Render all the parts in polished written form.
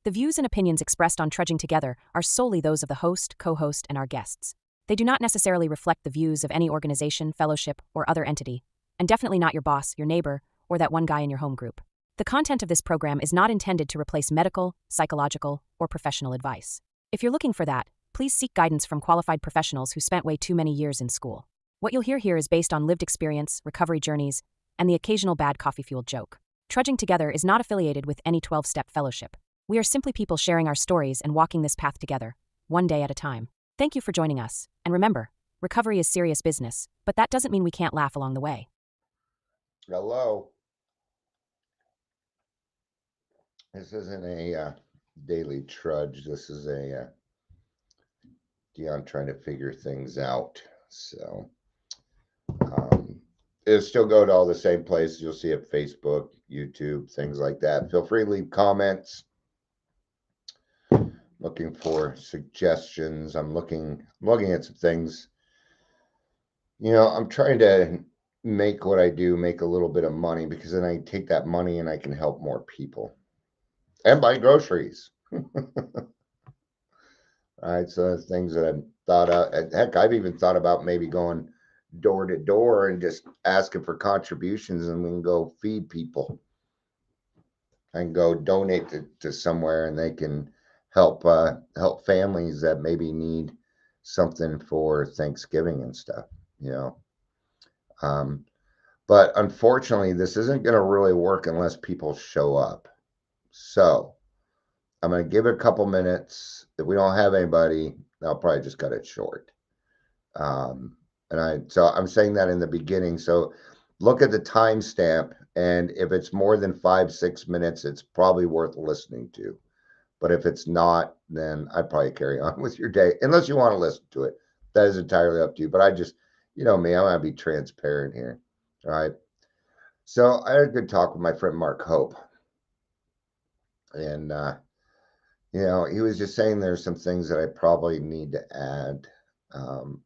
The views and opinions expressed on Trudging Together are solely those of the host, co-host, and our guests. They do not necessarily reflect the views of any organization, fellowship, or other entity, and definitely not your boss, your neighbor, or that one guy in your home group. The content of this program is not intended to replace medical, psychological, or professional advice. If you're looking for that, please seek guidance from qualified professionals who spent way too many years in school. What you'll hear here is based on lived experience, recovery journeys, and the occasional bad coffee-fueled joke. Trudging Together is not affiliated with any 12-step fellowship. We are simply people sharing our stories and walking this path together, one day at a time. Thank you for joining us, and remember, recovery is serious business, but that doesn't mean we can't laugh along the way. Hello. This isn't a daily trudge. This is a Dion trying to figure things out. So it'll still go to all the same places. You'll see it: Facebook, YouTube, things like that. Feel free to leave comments. Looking for suggestions. I'm looking at some things. You know, I'm trying to make what I do make a little bit of money, because then I take that money and I can help more people and buy groceries. All right, so that's things that I've thought of. Heck, I've even thought about maybe going door to door and just asking for contributions, and we can go feed people. I can go donate to somewhere, and they can help help families that maybe need something for Thanksgiving and stuff. You know, but unfortunately, this isn't going to really work unless people show up. So I'm going to give it a couple minutes. If we don't have anybody, I'll probably just cut it short. So I'm saying that in the beginning. So look at the timestamp, and if it's more than 5-6 minutes, it's probably worth listening to. But if it's not, then I'd probably carry on with your day, unless you want to listen to it. That is entirely up to you. But I just, you know me, I want to be transparent here. All right. So I had a good talk with my friend Mark Hope, and you know, he was just saying there's some things that I probably need to add. In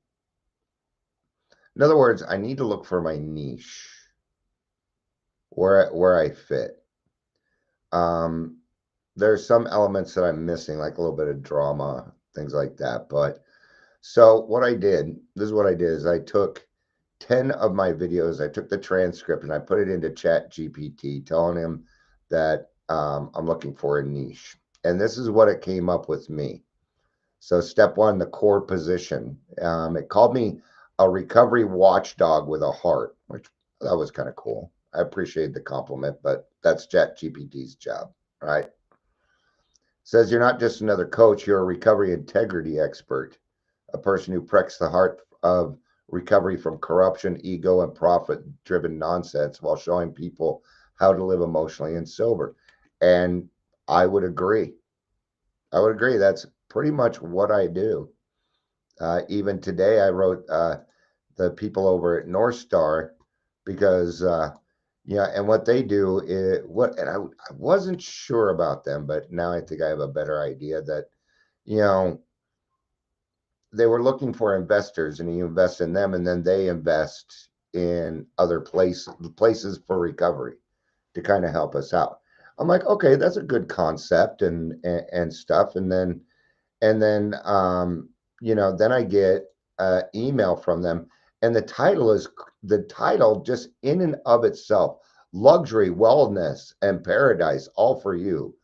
other words, I need to look for my niche, where I fit. There's some elements that I'm missing, like a little bit of drama, things like that. But so what I did, this is what I did, is I took 10 of my videos, I took the transcript and I put it into Chat GPT, telling him that I'm looking for a niche. And this is what it came up with me. So step one, the core position. It called me a recovery watchdog with a heart, which that was kind of cool. I appreciate the compliment, but that's Chat GPT's job, right? Says you're not just another coach, you're a recovery integrity expert, a person who protects the heart of recovery from corruption, ego, and profit-driven nonsense while showing people how to live emotionally and sober. And I would agree. That's pretty much what I do. Even today, I wrote the people over at North Star, because and what they do is and I wasn't sure about them, but now I think I have a better idea that, you know, they were looking for investors, and you invest in them, and then they invest in other places for recovery to kind of help us out. I'm like, okay, that's a good concept and stuff. And then then I get an email from them, and the title just in and of itself: luxury, wellness, and paradise, all for you.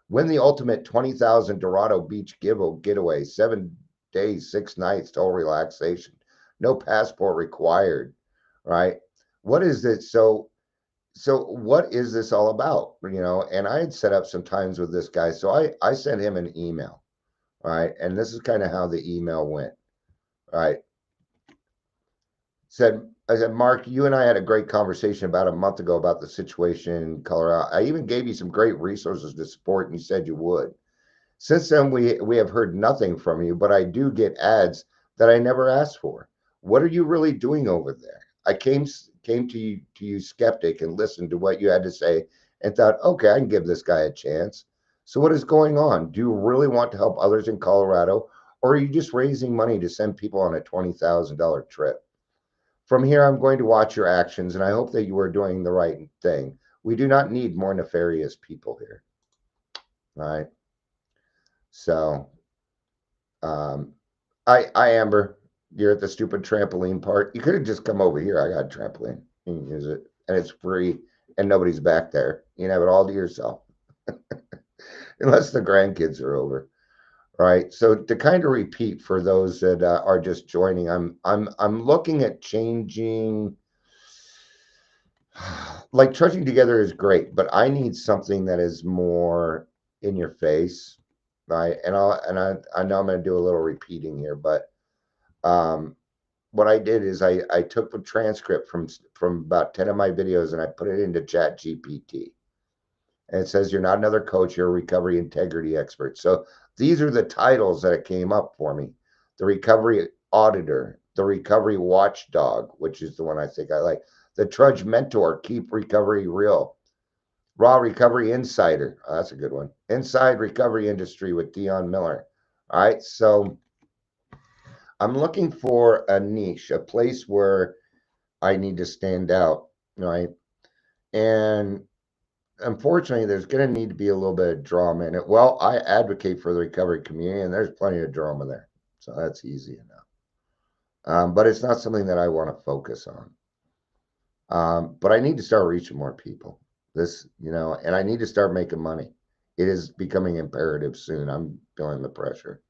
Win the ultimate 20,000 Dorado Beach getaway, 7 days, 6 nights, total relaxation, no passport required. Right? What is it? So what is this all about? You know, and I had set up some times with this guy, so I sent him an email. All right, and this is kind of how the email went. All right. I said, Mark, you and I had a great conversation about a month ago about the situation in Colorado. I even gave you some great resources to support, and you said you would. Since then, we have heard nothing from you, but I do get ads that I never asked for. What are you really doing over there? I came to you skeptic, and listened to what you had to say and thought, okay, I can give this guy a chance. So what is going on? Do you really want to help others in Colorado, or are you just raising money to send people on a $20,000 trip? From here, I'm going to watch your actions, and I hope that you are doing the right thing. We do not need more nefarious people here. All right. So, um, Amber, you're at the stupid trampoline part. You could have just come over here. I got a trampoline. You can use it, and it's free, and nobody's back there. You can have it all to yourself, unless the grandkids are over. Right. So to kind of repeat for those that are just joining, I'm looking at changing. Like trudging together is great, but I need something that is more in your face, right? I know I'm going to do a little repeating here, but um, what I did is I took the transcript from about 10 of my videos and I put it into Chat GPT. And it says you're not another coach, you're a recovery integrity expert. So these are the titles that it came up for me: the recovery auditor, the recovery watchdog, which is the one I think I like, the trudge mentor, keep recovery real, raw recovery insider. Oh, that's a good one. Inside recovery industry with Dion Miller. All right. So I'm looking for a niche, a place where I need to stand out. Right. And unfortunately, there's going to need to be a little bit of drama in it. Well, I advocate for the recovery community, and there's plenty of drama there, so that's easy enough. But it's not something that I want to focus on. But I need to start reaching more people. And I need to start making money. It is becoming imperative soon. I'm feeling the pressure.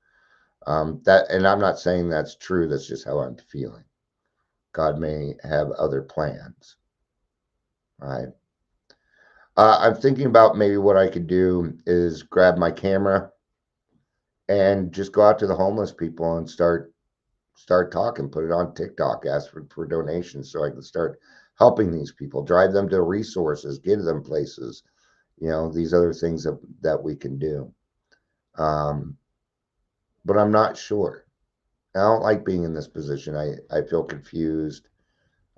And I'm not saying that's true. That's just how I'm feeling. God may have other plans, right? I'm thinking about maybe what I could do is grab my camera and just go out to the homeless people and start talking, put it on TikTok, ask for donations so I can start helping these people, drive them to resources, give them places, these other things that we can do. Um, but I'm not sure. I don't like being in this position. I feel confused.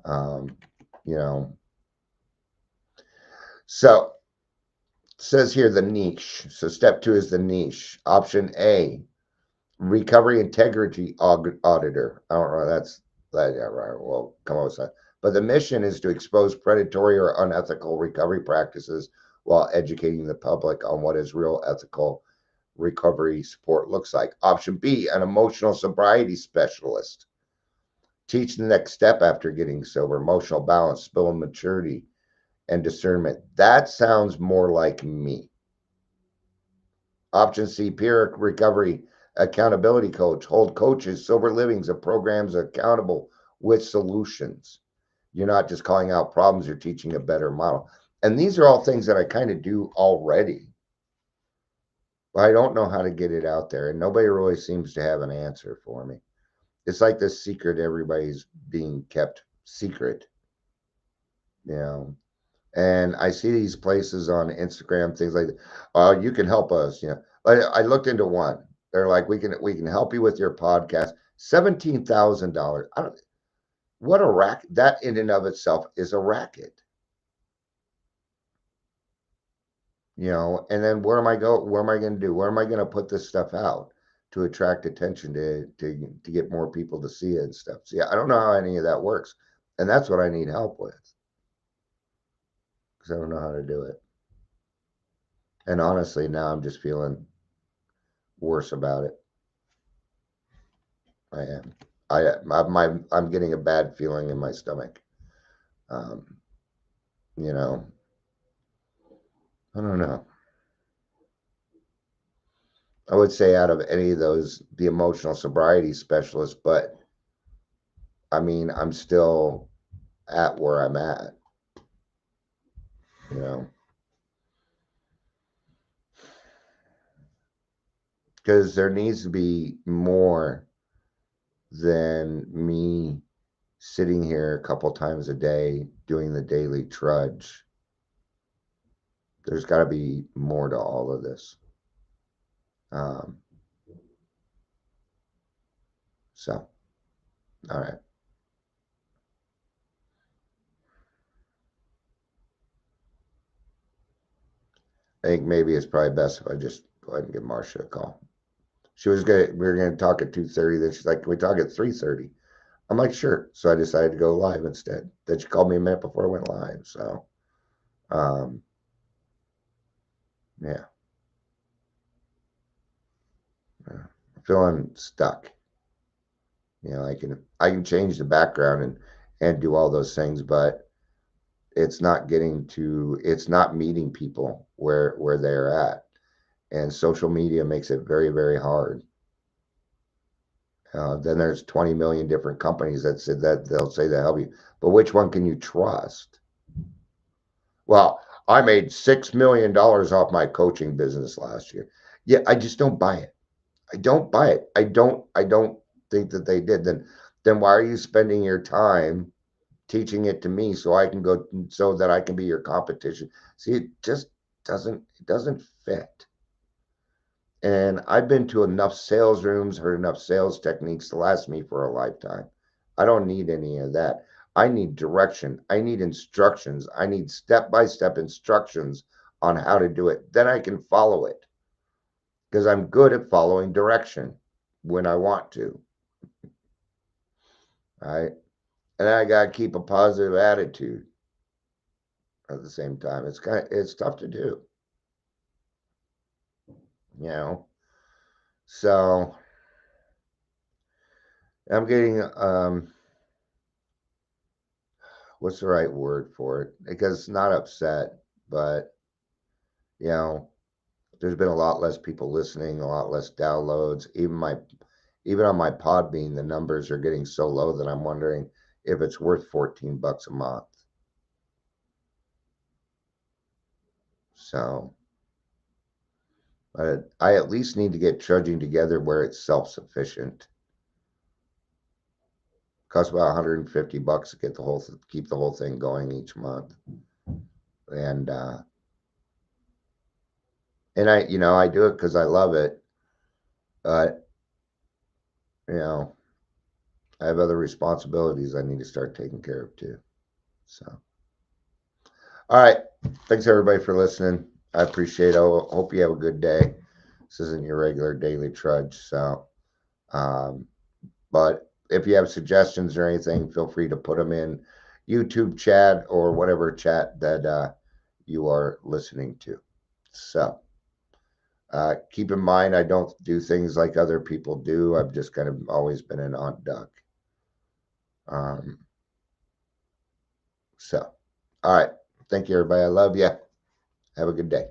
Um, you know, so it says here the niche. So step 2 is the niche. Option A, recovery integrity auditor. I don't know. That's that. Yeah, right. Well, come on with that. But the mission is to expose predatory or unethical recovery practices while educating the public on what is real ethical recovery support looks like. Option B, an emotional sobriety specialist. Teach the next step after getting sober, emotional balance, spiritual maturity, and discernment. That sounds more like me. Option C, peer recovery accountability coach. Hold coaches, sober livings, and programs accountable with solutions. You're not just calling out problems, you're teaching a better model. And these are all things that I kind of do already. But I don't know how to get it out there. And nobody really seems to have an answer for me. It's like this secret everybody's being kept secret, you know. And I see these places on Instagram, things like, "Oh, you can help us." I looked into one. They're like, "We can help you with your podcast." $17,000. I don't. What a racket! That in and of itself is a racket. And then where am I going to do? Where am I going to put this stuff out to attract attention to get more people to see it and stuff? See, I don't know how any of that works, and that's what I need help with because I don't know how to do it. And honestly, now I'm just feeling worse about it. I am. I'm getting a bad feeling in my stomach. Um, you know, I don't know. I would say out of any of those, the emotional sobriety specialist, but I mean, I'm still at where I'm at, you know, because there needs to be more than me sitting here a couple times a day doing the daily trudge. There's got to be more to all of this. Um, so, all right. I think maybe it's probably best if I just go ahead and give Marcia a call. We were gonna talk at 2:30. Then she's like, "Can we talk at 3:30?" I'm like, "Sure." So I decided to go live instead. Then she called me a minute before I went live. So, um, yeah. feeling stuck. I can change the background and do all those things, but it's not meeting people where they're at. And social media makes it very, very hard. Then there's 20 million different companies that said that they'll say they help you, but which one can you trust? Well, I made $6 million off my coaching business last year. Yeah, I just don't buy it. I don't buy it. I don't think that they did. Then why are you spending your time teaching it to me so that I can be your competition? See, it doesn't fit. And I've been to enough sales rooms, heard enough sales techniques to last me for a lifetime. I don't need any of that. I need direction. I need instructions. I need step-by-step instructions on how to do it. Then I can follow it because I'm good at following direction when I want to. Right? And I got to keep a positive attitude at the same time. It's tough to do, you know. So I'm getting what's the right word for it? Because it's not upset, but you know, there's been a lot less people listening, a lot less downloads. Even on my Podbean, the numbers are getting so low that I'm wondering if it's worth $14 a month. So I at least need to get Trudging Together where it's self-sufficient. Costs about $150 to get keep the whole thing going each month. And I do it because I love it, but you know, I have other responsibilities I need to start taking care of too. So, all right. Thanks everybody for listening. I appreciate it. I hope you have a good day. This isn't your regular daily trudge. So, um, but if you have suggestions or anything, feel free to put them in YouTube chat or whatever chat that you are listening to. So, keep in mind, I don't do things like other people do. I've just kind of always been an odd duck. Um, so, all right. Thank you, everybody. I love you. Have a good day.